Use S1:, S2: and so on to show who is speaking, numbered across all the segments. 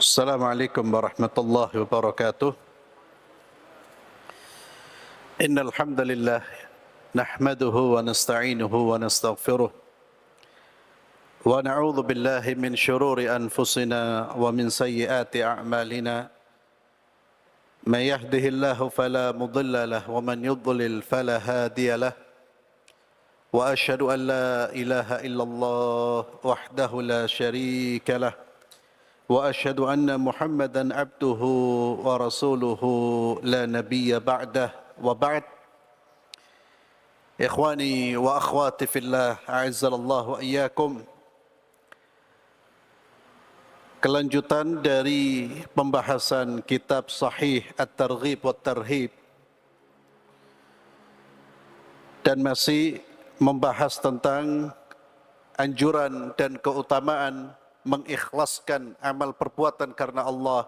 S1: السلام عليكم ورحمة الله وبركاته. إن الحمد لله نحمده ونستعينه ونستغفره ونعوذ بالله من شرور أنفسنا ومن سيئات أعمالنا. من يهده الله فلا مضل له ومن يضلل فلا هادي له. وأشهد أن لا إله إلا الله وحده لا شريك له. وأشهد أن محمدًا عبده ورسوله لا نبي بعده. وبعد. إخواني وأخواتي في الله أعزنا الله وإياكم. Kelanjutan dari pembahasan kitab Sahih At-Targhib wa Tarhib, dan masih membahas tentang anjuran dan keutamaan mengikhlaskan amal perbuatan karena Allah.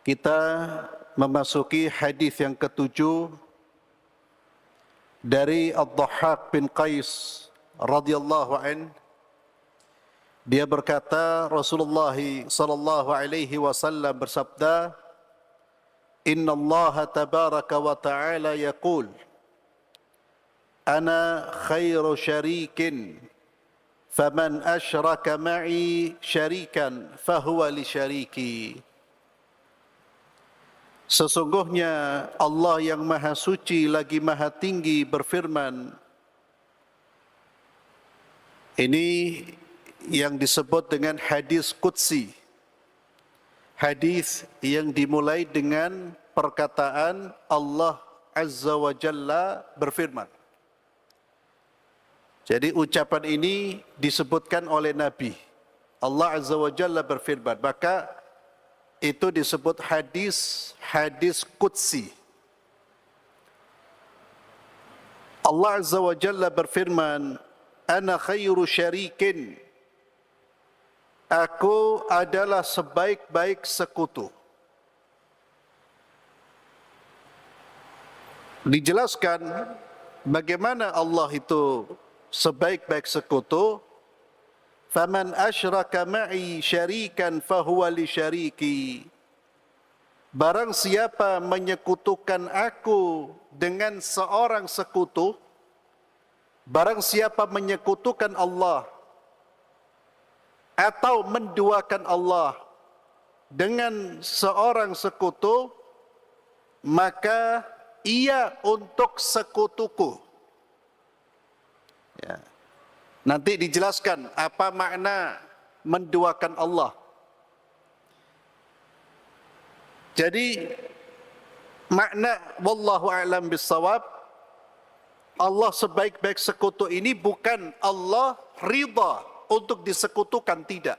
S1: Kita memasuki hadis yang ketujuh dari Ad-Dhahhak bin Qais radhiyallahu anhu. Dia berkata, Rasulullah sallallahu alaihi wasallam bersabda, Inna Allah tabaraka wa ta'ala yaqul, Ana khairu syarikin, faman asyraka ma'i syarikan, fahuwa li syariki. Sesungguhnya Allah yang maha suci lagi maha tinggi berfirman, ini yang disebut dengan hadis qudsi, hadis yang dimulai dengan perkataan Allah Azza wa Jalla berfirman. Jadi ucapan ini disebutkan oleh Nabi. Allah Azza wa Jalla berfirman, maka itu disebut hadis qudsi. Allah Azza wa Jalla berfirman, Ana khairu syarikin, Aku adalah sebaik-baik sekutu. Dijelaskan bagaimana Allah itu sebaik-baik sekutu. Faman asyraka ma'i syarikan fahuwa li syariki. Barang siapa menyekutukan aku dengan seorang sekutu, barang siapa menyekutukan Allah atau menduakan Allah dengan seorang sekutu, maka ia untuk sekutuku. Ya. Nanti dijelaskan apa makna menduakan Allah. Jadi makna wallahu a'lam bissawab, Allah sebaik-baik sekutu ini bukan Allah ridha untuk disekutukan, tidak.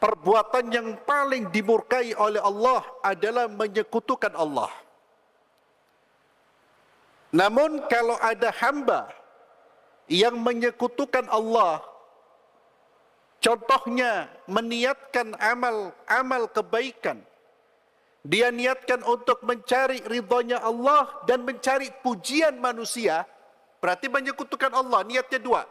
S1: Perbuatan yang paling dimurkai oleh Allah adalah menyekutukan Allah. Namun kalau ada hamba yang menyekutukan Allah, contohnya meniatkan amal kebaikan, dia niatkan untuk mencari ridhonya Allah dan mencari pujian manusia, berarti menyekutukan Allah, niatnya dua.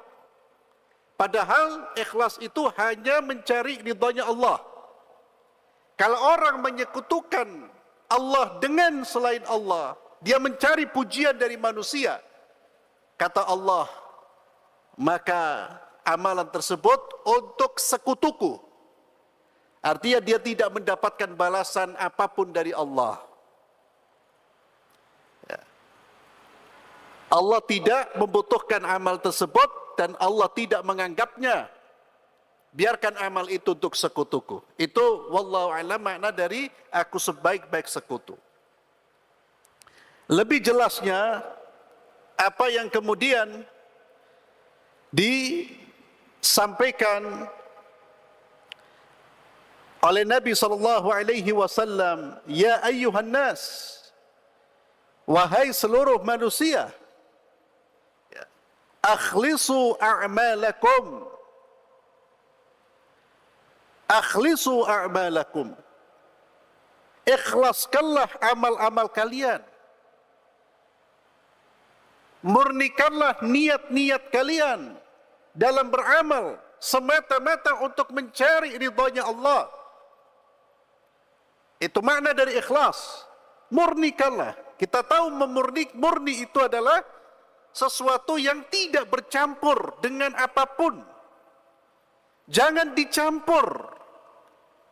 S1: Padahal ikhlas itu hanya mencari ridhonya Allah. Kalau orang menyekutukan Allah dengan selain Allah, dia mencari pujian dari manusia, kata Allah, maka amalan tersebut untuk sekutuku. Artinya dia tidak mendapatkan balasan apapun dari Allah. Ya. Allah tidak membutuhkan amal tersebut dan Allah tidak menganggapnya. Biarkan amal itu untuk sekutuku. Itu wallahu a'lam makna dari aku sebaik-baik sekutu. Lebih jelasnya apa yang kemudian disampaikan oleh Nabi sallallahu alaihi wasallam, ya ayyuhan nas, wahai seluruh manusia, akhlisu a'malakum, akhlisu a'malakum, ikhlaskanlah amal-amal kalian, murnikanlah niat-niat kalian dalam beramal semata-mata untuk mencari ridhonya Allah. Itu makna dari ikhlas. Murnikanlah. Kita tahu murni itu adalah sesuatu yang tidak bercampur dengan apapun. Jangan dicampur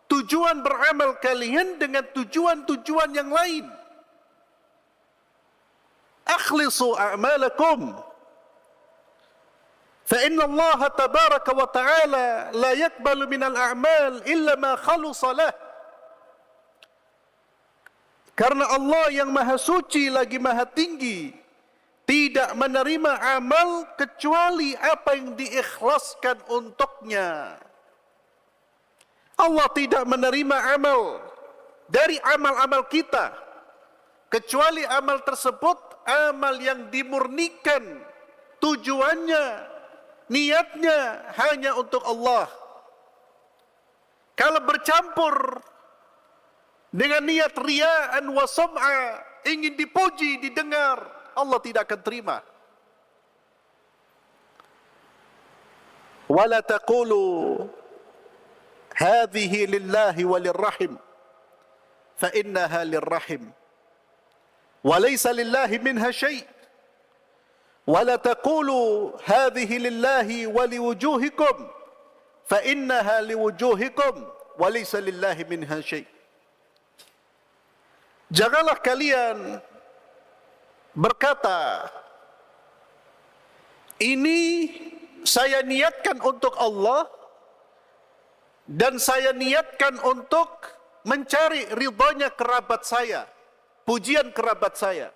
S1: tujuan beramal kalian dengan tujuan-tujuan yang lain. Akhlisu a'malakum. Fa inna Allah tabaraka wa ta'ala la yakbalu minal a'mal illa ma khalusa lah. Karena Allah yang maha suci lagi maha tinggi tidak menerima amal kecuali apa yang diikhlaskan untuknya. Allah tidak menerima amal dari amal-amal kita kecuali amal tersebut amal yang dimurnikan, tujuannya, niatnya hanya untuk Allah. Kalau bercampur dengan niat riya'an wa sum'a, ingin dipuji, didengar, Allah tidak akan terima. Wala taqulu hadhihi lillahi walirrahim fa innaha lirrahim wa laysa lillahi minha syai'. Wala taqulu hadhihi lillahi waliwujuhikum fa innaha liwujuhikum wa laysa lillahi minha syai'. Janganlah kalian berkata, ini saya niatkan untuk Allah dan saya niatkan untuk mencari ridhonya kerabat saya, pujian kerabat saya.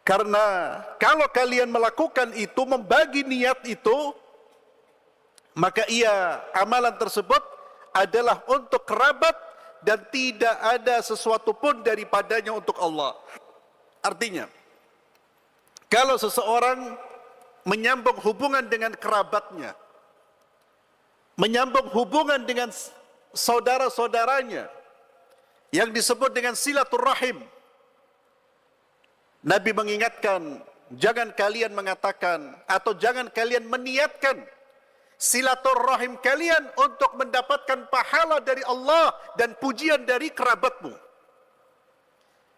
S1: Karena kalau kalian melakukan itu, membagi niat itu, maka amalan tersebut adalah untuk kerabat dan tidak ada sesuatu pun daripadanya untuk Allah. Artinya, kalau seseorang menyambung hubungan dengan kerabatnya, menyambung hubungan dengan saudara-saudaranya, yang disebut dengan silaturrahim, Nabi mengingatkan, jangan kalian mengatakan atau jangan kalian meniatkan silaturrahim kalian untuk mendapatkan pahala dari Allah dan pujian dari kerabatmu,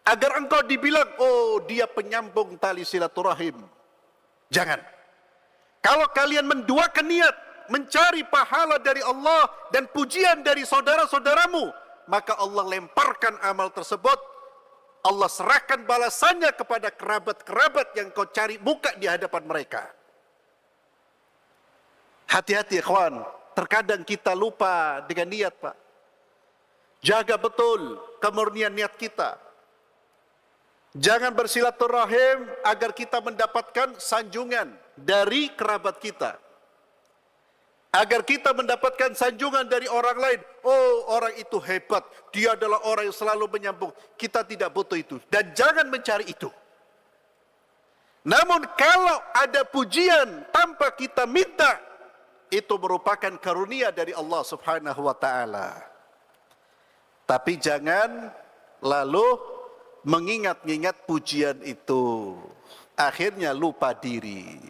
S1: agar engkau dibilang, oh dia penyambung tali silaturahim. Jangan. Kalau kalian menduakan niat mencari pahala dari Allah dan pujian dari saudara-saudaramu, maka Allah lemparkan amal tersebut, Allah serahkan balasannya kepada kerabat-kerabat yang kau cari muka di hadapan mereka. Hati-hati ikhwan, terkadang kita lupa dengan niat, Pak. Jaga betul kemurnian niat kita. Jangan bersilaturahim agar kita mendapatkan sanjungan dari kerabat kita. Agar kita mendapatkan sanjungan dari orang lain. Oh, orang itu hebat, dia adalah orang yang selalu menyambung. Kita tidak butuh itu dan jangan mencari itu. Namun kalau ada pujian tanpa kita minta, itu merupakan karunia dari Allah Subhanahu wa ta'ala. Tapi jangan lalu mengingat-ingat pujian itu, akhirnya lupa diri.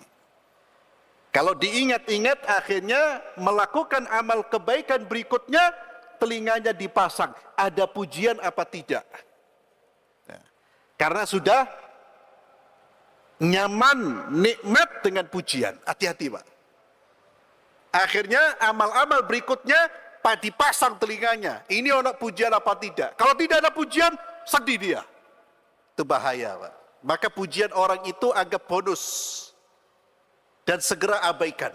S1: Kalau diingat-ingat, akhirnya melakukan amal kebaikan berikutnya, telinganya dipasang, ada pujian apa tidak. Karena sudah nyaman, nikmat dengan pujian. Hati-hati, Pak. Akhirnya amal-amal berikutnya dipasang telinganya. Ini ada pujian apa tidak? Kalau tidak ada pujian, sedih dia. Itu bahaya, Pak. Maka pujian orang itu anggap bonus dan segera abaikan.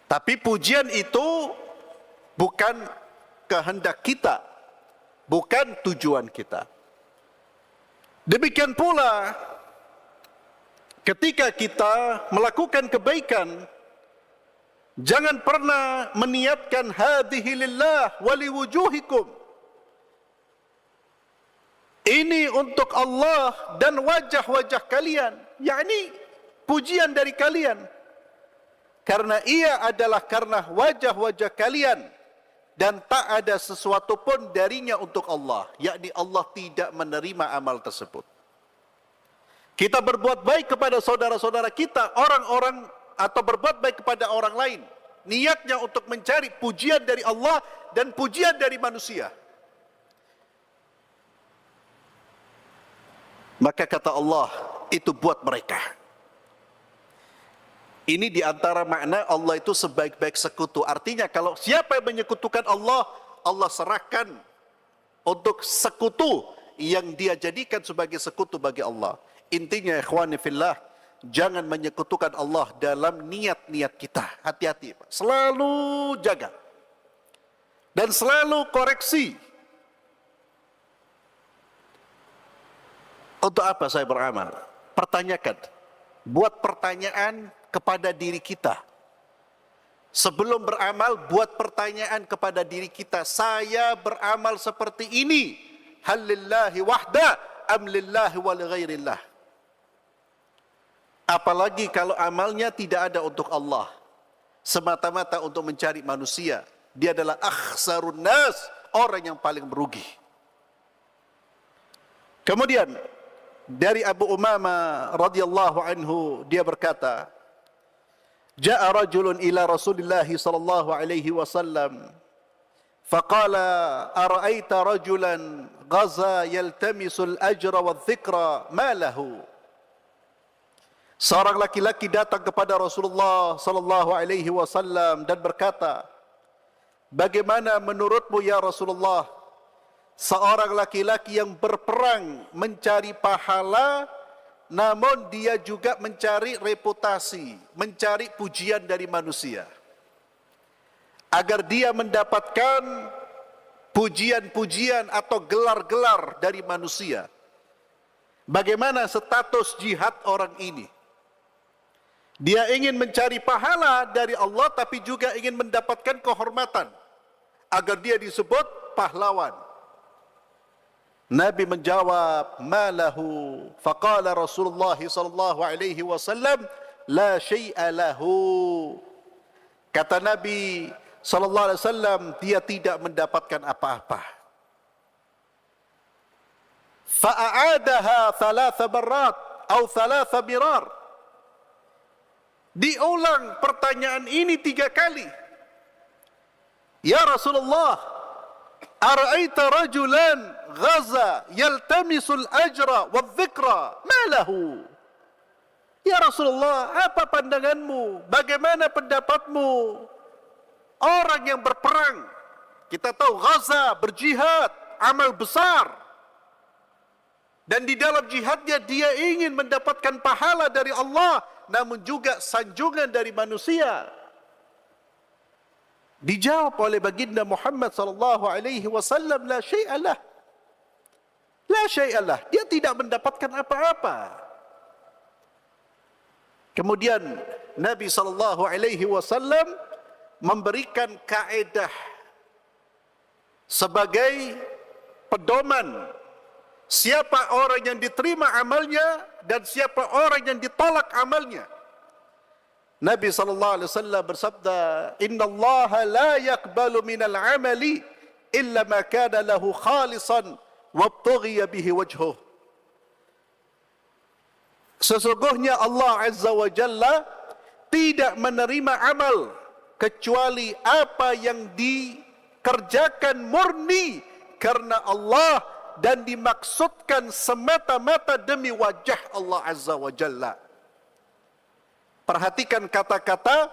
S1: Tapi pujian itu bukan kehendak kita, bukan tujuan kita. Demikian pula ketika kita melakukan kebaikan, jangan pernah meniatkan hadhihi lillah wa liwujuhikum. Ini untuk Allah dan wajah-wajah kalian, yakni pujian dari kalian. Karena ia adalah karena wajah-wajah kalian dan tak ada sesuatu pun darinya untuk Allah, yakni Allah tidak menerima amal tersebut. Kita berbuat baik kepada saudara-saudara kita, orang-orang atau berbuat baik kepada orang lain, niatnya untuk mencari pujian dari Allah dan pujian dari manusia, maka kata Allah, itu buat mereka. Ini diantara makna Allah itu sebaik-baik sekutu. Artinya kalau siapa yang menyekutukan Allah, Allah serahkan untuk sekutu yang dia jadikan sebagai sekutu bagi Allah. Intinya ikhwani fillah, jangan menyekutukan Allah dalam niat-niat kita. Hati-hati, selalu jaga dan selalu koreksi. Untuk apa saya beramal? Pertanyakan, buat pertanyaan kepada diri kita. Sebelum beramal, buat pertanyaan kepada diri kita. Saya beramal seperti ini, hal lillahi wahda am lillahi wa li ghairillah. Apalagi kalau amalnya tidak ada untuk Allah, semata-mata untuk mencari manusia. Dia adalah akhsarun nas, orang yang paling merugi. Kemudian dari Abu Umamah radhiyallahu anhu, dia berkata, Ja'a rajulun ila Rasulillah sallallahu alaihi wasallam faqala ara'aita rajulan ghaza yaltamisul ajra wadh-dhikra ma lahu. Seorang laki-laki datang kepada Rasulullah sallallahu alaihi wasallam dan berkata, bagaimana menurutmu ya Rasulullah, seorang laki-laki yang berperang mencari pahala, namun dia juga mencari reputasi, mencari pujian dari manusia, agar dia mendapatkan pujian-pujian atau gelar-gelar dari manusia. Bagaimana status jihad orang ini? Dia ingin mencari pahala dari Allah, tapi juga ingin mendapatkan kehormatan, agar dia disebut pahlawan. Nabi menjawab, malahu, faqala Rasulullah sallallahu alaihi wasallam, la syai'a lahu. Kata Nabi sallallahu alaihi wasallam, dia tidak mendapatkan apa-apa. Fa'aadaha thalatha barrat atau thalatha birar. Diulang pertanyaan ini 3 kali. Ya Rasulullah, ara'aita rajulan ghaza yaltamisul ajra wadh-dhikra ma lahu. Ya Rasulullah, apa pandanganmu? Bagaimana pendapatmu? Orang yang berperang, kita tahu ghaza, berjihad, amal besar. Dan di dalam jihadnya dia ingin mendapatkan pahala dari Allah, namun juga sanjungan dari manusia. Dijawab oleh baginda Muhammad sallallahu alaihi wasallam, la syai'alah. La syai'alah, dia tidak mendapatkan apa-apa. Kemudian Nabi sallallahu alaihi wasallam memberikan kaedah sebagai pedoman siapa orang yang diterima amalnya dan siapa orang yang ditolak amalnya. Nabi SAW bersabda, Inna Allah la yakbalu minal amali illa ma kana lahu khalisan wabtughiya bihi wajhuh. Sesungguhnya Allah Azza wa Jalla tidak menerima amal kecuali apa yang dikerjakan murni karena Allah dan dimaksudkan semata-mata demi wajah Allah Azza wa Jalla. Perhatikan kata-kata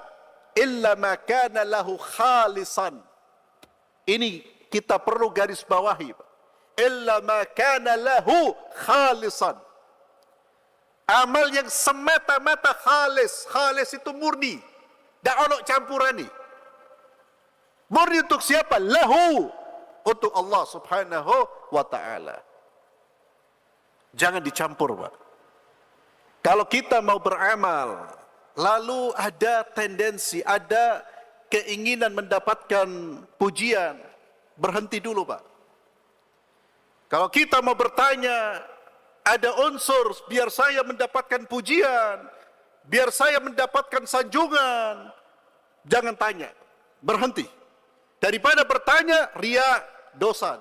S1: illa ma kana lahu khalisan. Ini kita perlu garis bawahi. Illa ma kana lahu khalisan. Amal yang semata-mata khalis. Khalis itu murni. Tak ada campuran ni. Murni untuk siapa? Lahu. Untuk Allah subhanahu wa ta'ala. Jangan dicampur, Pak. Kalau kita mau beramal, lalu ada tendensi, ada keinginan mendapatkan pujian, berhenti dulu, Pak. Kalau kita mau bertanya, ada unsur biar saya mendapatkan pujian, biar saya mendapatkan sanjungan, jangan tanya, berhenti. Daripada bertanya, riya, dosa.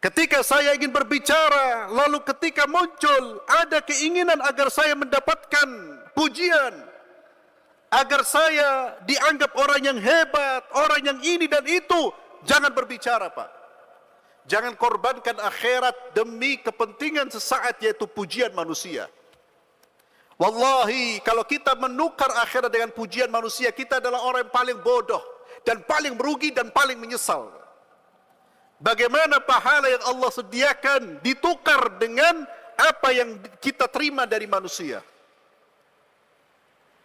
S1: Ketika saya ingin berbicara, lalu ketika muncul ada keinginan agar saya mendapatkan pujian, agar saya dianggap orang yang hebat, orang yang ini dan itu, jangan berbicara, Pak. Jangan korbankan akhirat demi kepentingan sesaat, yaitu pujian manusia. Wallahi, kalau kita menukar akhirat dengan pujian manusia, kita adalah orang yang paling bodoh dan paling merugi dan paling menyesal. Bagaimana pahala yang Allah sediakan ditukar dengan apa yang kita terima dari manusia.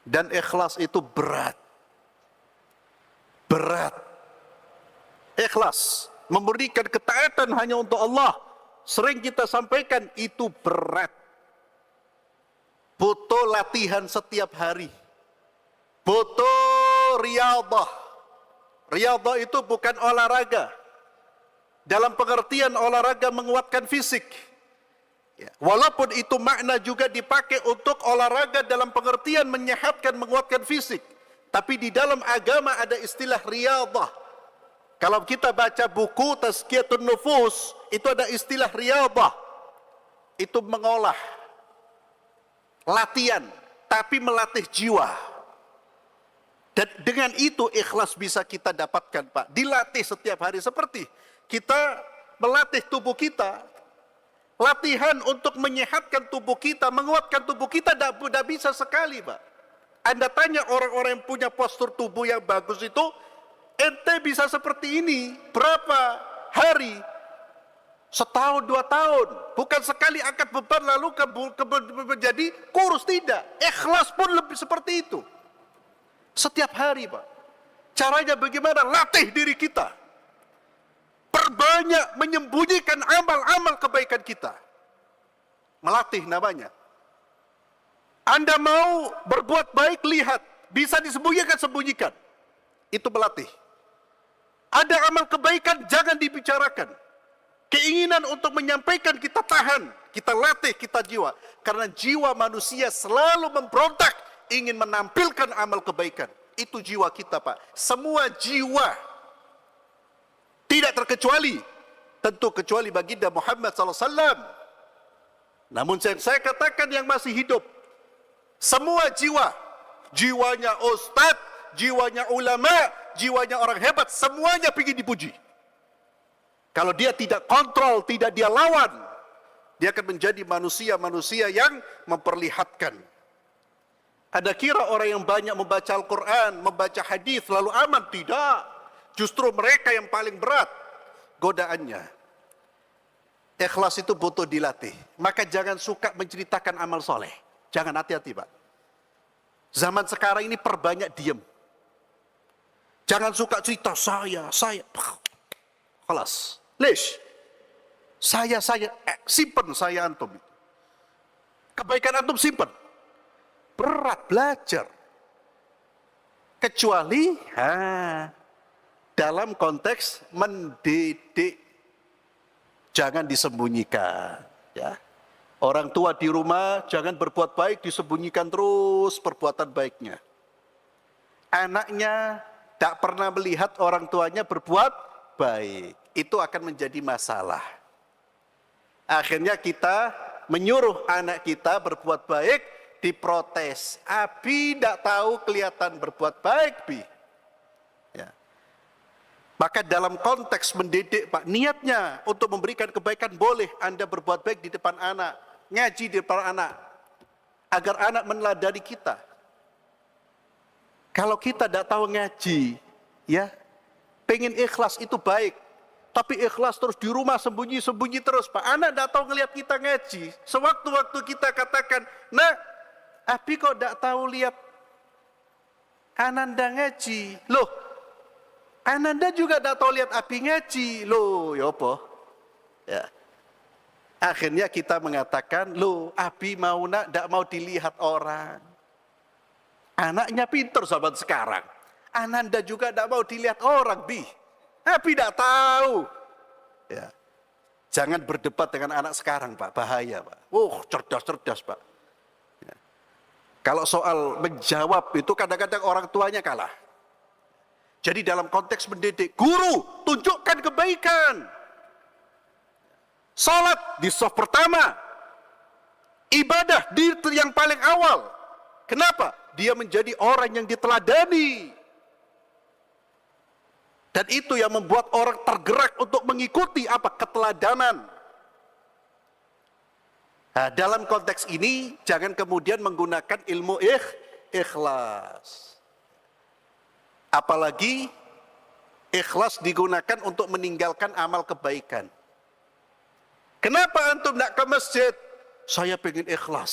S1: Dan ikhlas itu berat. Berat. Ikhlas, memberikan ketaatan hanya untuk Allah, sering kita sampaikan, itu berat. Butuh latihan setiap hari. Butuh riyadhah. Riyadhah itu bukan olahraga. Dalam pengertian olahraga menguatkan fisik. Ya. Walaupun itu makna juga dipakai untuk olahraga dalam pengertian menyehatkan, menguatkan fisik. Tapi di dalam agama ada istilah riyadhah. Kalau kita baca buku Tazkiyatun Nufus, itu ada istilah riyadhah. Itu mengolah. Latihan, tapi melatih jiwa. Dan dengan itu ikhlas bisa kita dapatkan, Pak. Dilatih setiap hari, seperti kita melatih tubuh kita. Latihan untuk menyehatkan tubuh kita, menguatkan tubuh kita tidak bisa sekali, Pak. Anda tanya orang-orang yang punya postur tubuh yang bagus itu, ente bisa seperti ini berapa hari? Setahun, 2 tahun. Bukan sekali angkat beban lalu menjadi kurus, tidak. Ikhlas pun lebih seperti itu. Setiap hari, Pak. Caranya bagaimana? Latih diri kita. Perbanyak menyembunyikan amal-amal kebaikan kita. Melatih namanya. Anda mau berbuat baik, lihat. Bisa disembunyikan, sembunyikan. Itu melatih. Ada amal kebaikan, jangan dibicarakan. Keinginan untuk menyampaikan kita tahan. Kita latih, kita jiwa. Karena jiwa manusia selalu memberontak, ingin menampilkan amal kebaikan. Itu jiwa kita, Pak. Semua jiwa. Tidak terkecuali, tentu kecuali baginda Muhammad SAW. Namun saya katakan yang masih hidup, semua jiwa, jiwanya ustadz, jiwanya ulama, jiwanya orang hebat, semuanya ingin dipuji. Kalau dia tidak kontrol, tidak dia lawan, dia akan menjadi manusia-manusia yang memperlihatkan. Ada kira orang yang banyak membaca Al-Quran, membaca hadis lalu aman? Tidak. Justru mereka yang paling berat godaannya. Ikhlas itu butuh dilatih. Maka jangan suka menceritakan amal soleh. Jangan, hati-hati, Pak. Zaman sekarang ini perbanyak diem. Jangan suka cerita saya. Kelas. Lish. Saya. Simpen saya antum. Kebaikan antum simpen. Berat belajar. Kecuali, dalam konteks mendidik, jangan disembunyikan. Ya. Orang tua di rumah jangan berbuat baik, disembunyikan terus perbuatan baiknya. Anaknya tak pernah melihat orang tuanya berbuat baik. Itu akan menjadi masalah. Akhirnya kita menyuruh anak kita berbuat baik, diprotes. Abi tidak tahu kelihatan berbuat baik, Bi. Maka dalam konteks mendidik, Pak, niatnya untuk memberikan kebaikan, boleh Anda berbuat baik di depan anak, ngaji di depan anak, agar anak meneladani kita. Kalau kita tidak tahu ngaji, ya, pengen ikhlas itu baik, tapi ikhlas terus di rumah sembunyi-sembunyi terus, Pak. Anak tidak tahu ngelihat kita ngaji. Sewaktu-waktu kita katakan, nah, Abi kok tidak tahu lihat Ananda ngaji, loh. Ananda juga tidak tahu lihat Abi ngaji. Loh, ya apa? Ya. Akhirnya kita mengatakan, loh, Abi mau tidak mau dilihat orang. Anaknya pintar sahabat sekarang. Ananda juga tidak mau dilihat orang, Bi. Abi tidak tahu. Ya. Jangan berdebat dengan anak sekarang, Pak. Bahaya, Pak. Cerdas-cerdas, Pak. Ya. Kalau soal menjawab itu kadang-kadang orang tuanya kalah. Jadi dalam konteks mendidik, guru tunjukkan kebaikan. Salat di saf pertama. Ibadah di yang paling awal. Kenapa? Dia menjadi orang yang diteladani. Dan itu yang membuat orang tergerak untuk mengikuti apa? Keteladanan. Nah, dalam konteks ini, jangan kemudian menggunakan ilmu ikhlas. Apalagi ikhlas digunakan untuk meninggalkan amal kebaikan. Kenapa antum tidak ke masjid? Saya pengen ikhlas.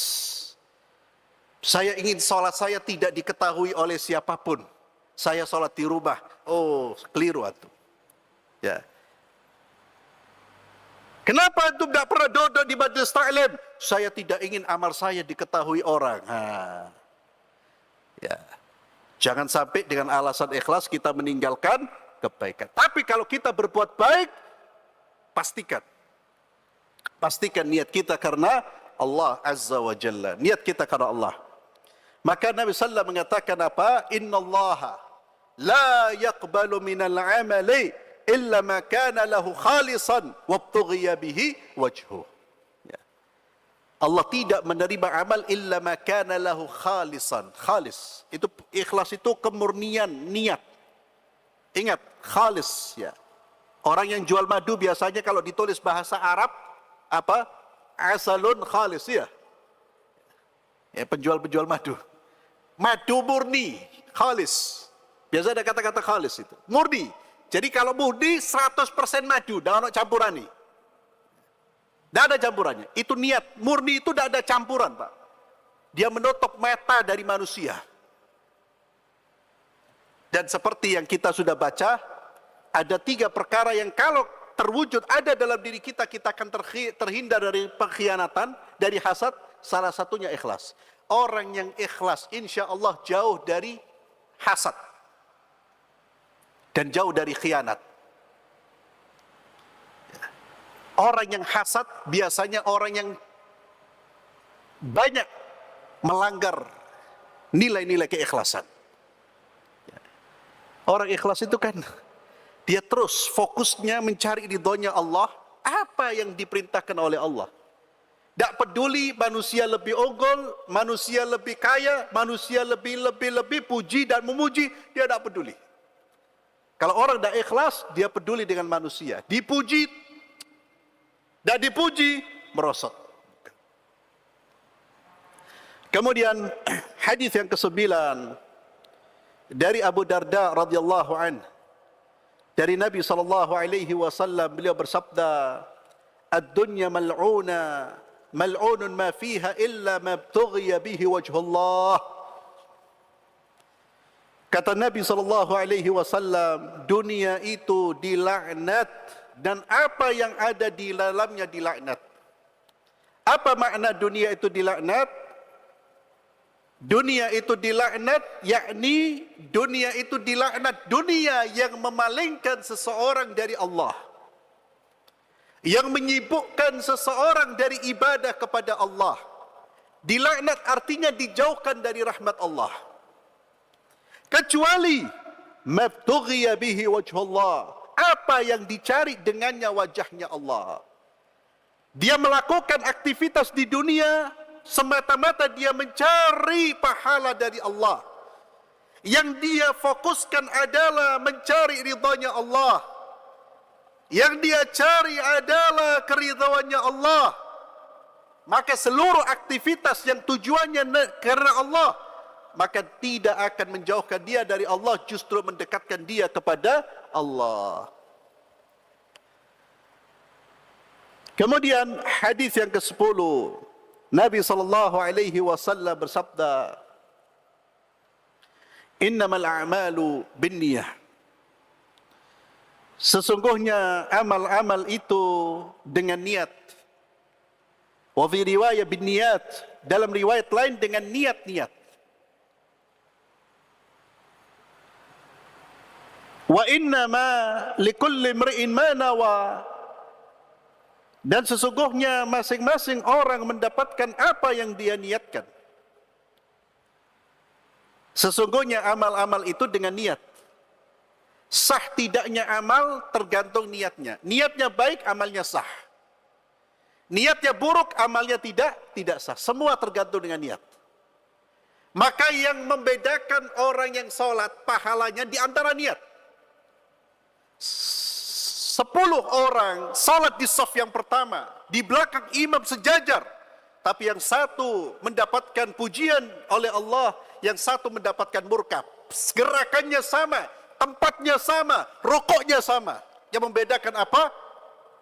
S1: Saya ingin sholat saya tidak diketahui oleh siapapun. Saya sholat di rumah. Oh, keliru antum. Ya. Kenapa antum tidak pernah duduk di majelis taklim? Saya tidak ingin amal saya diketahui orang. Ya. Jangan sampai dengan alasan ikhlas kita meninggalkan kebaikan. Tapi kalau kita berbuat baik, pastikan niat kita karena Allah Azza wa Jalla. Niat kita karena Allah. Maka Nabi sallallahu mengatakan apa? Inna Allah la yaqbalu minal amali illa ma kana lahu khalisan wabtughiya bihi wajhuh. Ya. Allah tidak menerima amal illa ma kana lahu khalisan. Khalis. Itu ikhlas itu kemurnian niat. Ingat, khalis ya. Orang yang jual madu biasanya kalau ditulis bahasa Arab apa? Asalun khalis ya. Ya, penjual madu. Madu murni, khalis. Biasa ada kata-kata khalis itu. Murni. Jadi kalau murni 100% madu, tidak ada campuran nih. Tidak ada campurannya. Itu niat. Murni itu tidak ada campuran, Pak. Dia menutup mata dari manusia. Dan seperti yang kita sudah baca, ada 3 perkara yang kalau terwujud ada dalam diri kita, kita akan terhindar dari pengkhianatan, dari hasad. Salah satunya ikhlas. Orang yang ikhlas, insya Allah jauh dari hasad. Dan jauh dari khianat. Orang yang hasad biasanya orang yang banyak melanggar nilai-nilai keikhlasan. Orang ikhlas itu kan dia terus fokusnya mencari ridhonya Allah, apa yang diperintahkan oleh Allah. Tidak peduli manusia lebih unggul, manusia lebih kaya, manusia lebih puji dan memuji, dia tidak peduli. Kalau orang tidak ikhlas, dia peduli dengan manusia. Dipuji, tidak dipuji, merosot. Kemudian hadis yang ke-9 dari Abu Darda radhiyallahu anhu. Dari Nabi SAW beliau bersabda, "Ad-dunya mal'una, mal'unun ma fiha illa ma btughiya bihi wajhullah." Kata Nabi SAW, dunia itu dilaknat dan apa yang ada di dalamnya dilaknat. Apa makna dunia itu dilaknat? Dunia itu dilaknat, yakni dunia itu dilaknat, dunia yang memalingkan seseorang dari Allah, yang menyibukkan seseorang dari ibadah kepada Allah. Dilaknat artinya dijauhkan dari rahmat Allah. Kecuali mabtughiya bihi wajhullah, apa yang dicari dengannya wajahnya Allah. Dia melakukan aktivitas di dunia semata-mata dia mencari pahala dari Allah. Yang dia fokuskan adalah mencari ridhonya Allah. Yang dia cari adalah keridhoannya Allah. Maka seluruh aktivitas yang tujuannya karena Allah, maka tidak akan menjauhkan dia dari Allah, justru mendekatkan dia kepada Allah. Kemudian hadis yang ke-10, Nabi SAW bersabda, "Innamal a'malu binniyah." Sesungguhnya amal-amal itu dengan niat. Wa fi riwayat binniyat, dalam riwayat lain dengan niat-niat. Wa innama likulli imri'in ma nawa. Dan sesungguhnya masing-masing orang mendapatkan apa yang dia niatkan. Sesungguhnya amal-amal itu dengan niat. Sah tidaknya amal tergantung niatnya. Niatnya baik, amalnya sah. Niatnya buruk, amalnya tidak sah. Semua tergantung dengan niat. Maka yang membedakan orang yang sholat, pahalanya di antara niat. 10 orang sholat di saf yang pertama, di belakang imam sejajar, tapi yang satu mendapatkan pujian oleh Allah, yang satu mendapatkan murka. Gerakannya sama, tempatnya sama, rokoknya sama. Yang membedakan apa?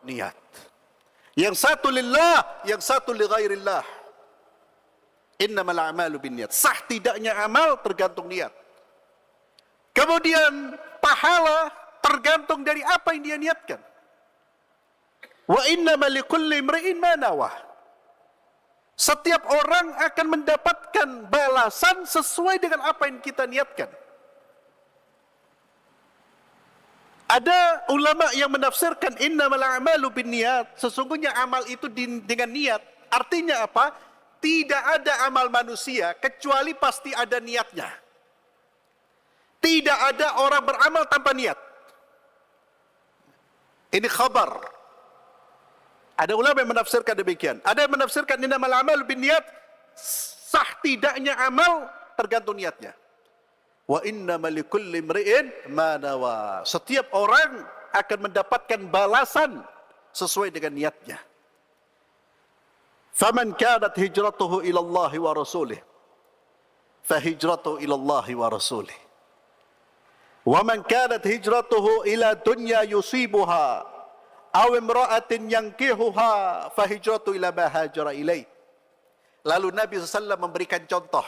S1: Niat. Yang satu lillah, yang satu li ghairillah. Innamal a'malu binniyat. Sah tidaknya amal tergantung niat. Kemudian pahala tergantung dari apa yang dia niatkan. Wa innamal likulli imri'in ma nawah. Setiap orang akan mendapatkan balasan sesuai dengan apa yang kita niatkan. Ada ulama yang menafsirkan innamal a'malu binniyat, sesungguhnya amal itu dengan niat. Artinya apa? Tidak ada amal manusia kecuali pasti ada niatnya. Tidak ada orang beramal tanpa niat. Ini khabar. Ada ulama yang menafsirkan demikian. Ada yang menafsirkan innamal a'malu binniyat, sah tidaknya amal tergantung niatnya. Wa innamal likulli imri'in ma nawa. Setiap orang akan mendapatkan balasan sesuai dengan niatnya. Faman kanat hijratuhu ila Allah wa rasulih, fa hijratuhu ila Allah wa rasulih. Wa man kanat hijratuhu ila dunya yusibuha aw imra'atin yankihuha, fa hijratuhu ila ma hajara ilaih. Lalu Nabi SAW memberikan contoh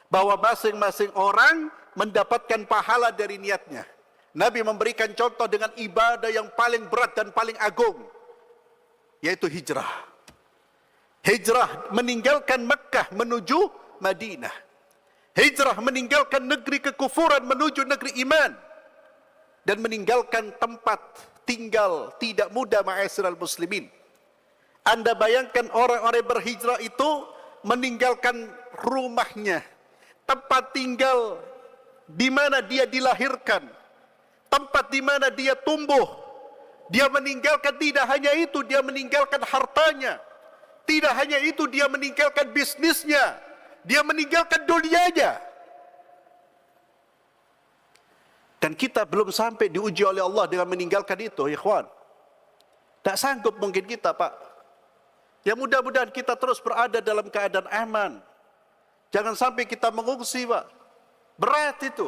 S1: bahwa masing-masing orang mendapatkan pahala dari niatnya. Nabi memberikan contoh dengan ibadah yang paling berat dan paling agung, yaitu hijrah. Hijrah meninggalkan Mekah menuju Madinah. Hijrah meninggalkan negeri kekufuran menuju negeri iman. Dan meninggalkan tempat tinggal tidak mudah ma'asyiral muslimin. Anda bayangkan orang-orang berhijrah itu meninggalkan rumahnya, tempat tinggal di mana dia dilahirkan, tempat di mana dia tumbuh. Dia meninggalkan tidak hanya itu, dia meninggalkan hartanya. Tidak hanya itu, dia meninggalkan bisnisnya. Dia meninggalkan dunianya. Dan kita belum sampai diuji oleh Allah dengan meninggalkan itu, ikhwan. Tak sanggup mungkin kita, Pak. Ya mudah-mudahan kita terus berada dalam keadaan aman. Jangan sampai kita mengungsi, Pak. Berat itu.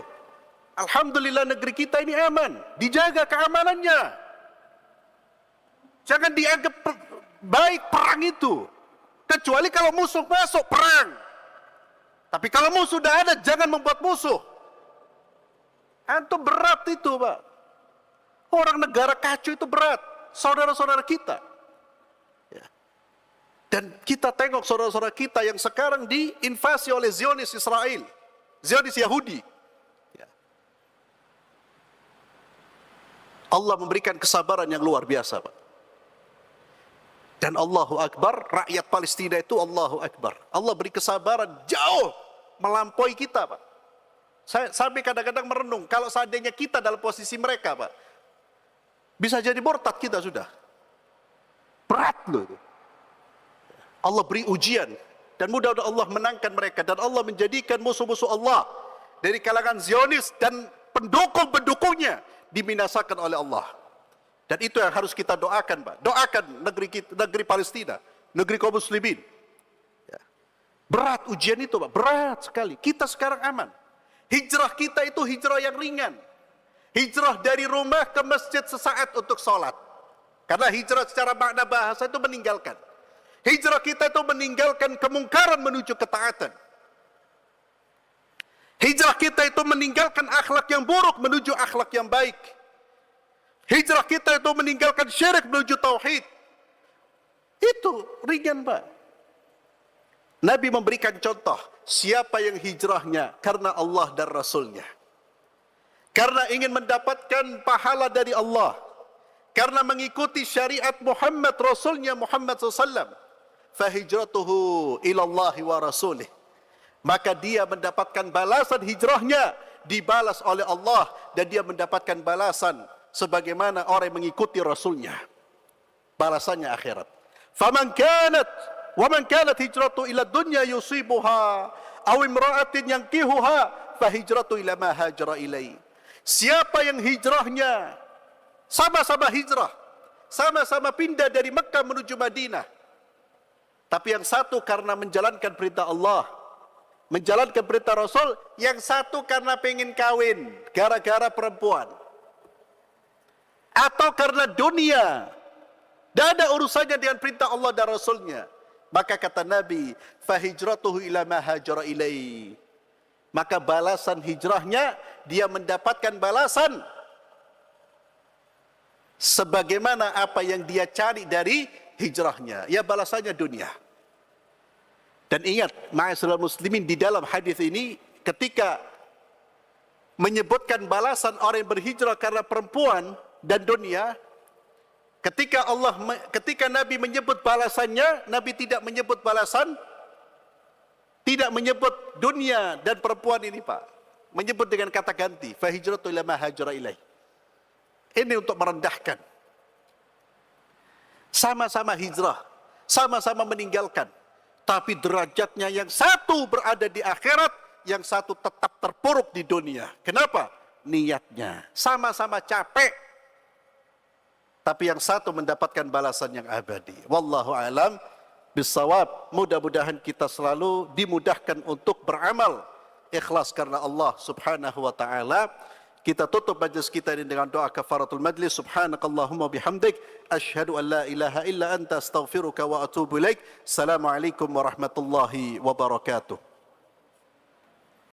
S1: Alhamdulillah negeri kita ini aman. Dijaga keamanannya. Jangan dianggap baik perang itu. Kecuali kalau musuh masuk perang. Tapi kalau musuh sudah ada, jangan membuat musuh. Antum berat itu, Pak. Orang negara kacau itu berat. Saudara-saudara kita. Dan kita tengok saudara-saudara kita yang sekarang diinvasi oleh Zionis Israel, Zionis Yahudi. Allah memberikan kesabaran yang luar biasa, Pak. Dan Allahu Akbar, rakyat Palestina itu Allahu Akbar. Allah beri kesabaran jauh melampaui kita, Pak. Saya sampai kadang-kadang merenung, kalau seandainya kita dalam posisi mereka, Pak, bisa jadi murtad kita sudah. Berat loh itu. Allah beri ujian dan mudah-mudahan Allah menangkan mereka dan Allah menjadikan musuh-musuh Allah dari kalangan Zionis dan pendukung-pendukungnya dibinasakan oleh Allah. Dan itu yang harus kita doakan, Pak. Doakan negeri kita, negeri Palestina, negeri kaum muslimin. Ya. Berat ujian itu, Pak. Berat sekali. Kita sekarang aman. Hijrah kita itu hijrah yang ringan. Hijrah dari rumah ke masjid sesaat untuk sholat. Karena hijrah secara makna bahasa itu meninggalkan. Hijrah kita itu meninggalkan kemungkaran menuju ketaatan. Hijrah kita itu meninggalkan akhlak yang buruk menuju akhlak yang baik. Hijrah kita itu meninggalkan syirik menuju tauhid. Itu ringan, Pak. Nabi memberikan contoh, siapa yang hijrahnya karena Allah dan Rasulnya. Karena ingin mendapatkan pahala dari Allah. Karena mengikuti syariat Muhammad, Rasulnya Muhammad SAW. Fahijratuhu ilallahi wa rasulih. Maka dia mendapatkan balasan hijrahnya, dibalas oleh Allah. Dan dia mendapatkan balasan sebagaimana orang yang mengikuti Rasulnya. Balasannya akhirat. Waman kanat hijratu ila dunya yusibuha aw imra'atin yankihuha fahijratu ila ma hajara ilai. Siapa yang hijrahnya sama-sama hijrah, sama-sama pindah dari Mekah menuju Madinah, tapi yang satu karena menjalankan perintah Allah, menjalankan perintah Rasul, yang satu karena pengen kawin gara-gara perempuan, atau karena dunia, tidak ada urusannya dengan perintah Allah dan Rasulnya, maka kata Nabi, fahijratuhu ila ma hajara ilai. Maka balasan hijrahnya, dia mendapatkan balasan sebagaimana apa yang dia cari dari hijrahnya. Ya, balasannya dunia. Dan ingat, ma'asyiral muslimin, di dalam hadis ini ketika menyebutkan balasan orang yang berhijrah karena perempuan dan dunia, ketika Nabi menyebut balasannya, Nabi tidak menyebut balasan, tidak menyebut dunia dan perempuan ini, Pak. Menyebut dengan kata ganti, fa hijratu ila ma hajara ilaih. Ini untuk merendahkan. Sama-sama hijrah, sama-sama meninggalkan, tapi derajatnya yang satu berada di akhirat, yang satu tetap terpuruk di dunia. Kenapa? Niatnya sama-sama capek, tapi yang satu mendapatkan balasan yang abadi. Wallahu alam bisawab. Mudah-mudahan kita selalu dimudahkan untuk beramal ikhlas karena Allah Subhanahu wa taala. Kita tutup majlis kita ini dengan doa kafaratul majlis. Subhanakallahumma bihamdik asyhadu an la ilaha illa anta astaghfiruka wa atubu ilaik. Assalamualaikum warahmatullahi wabarakatuh.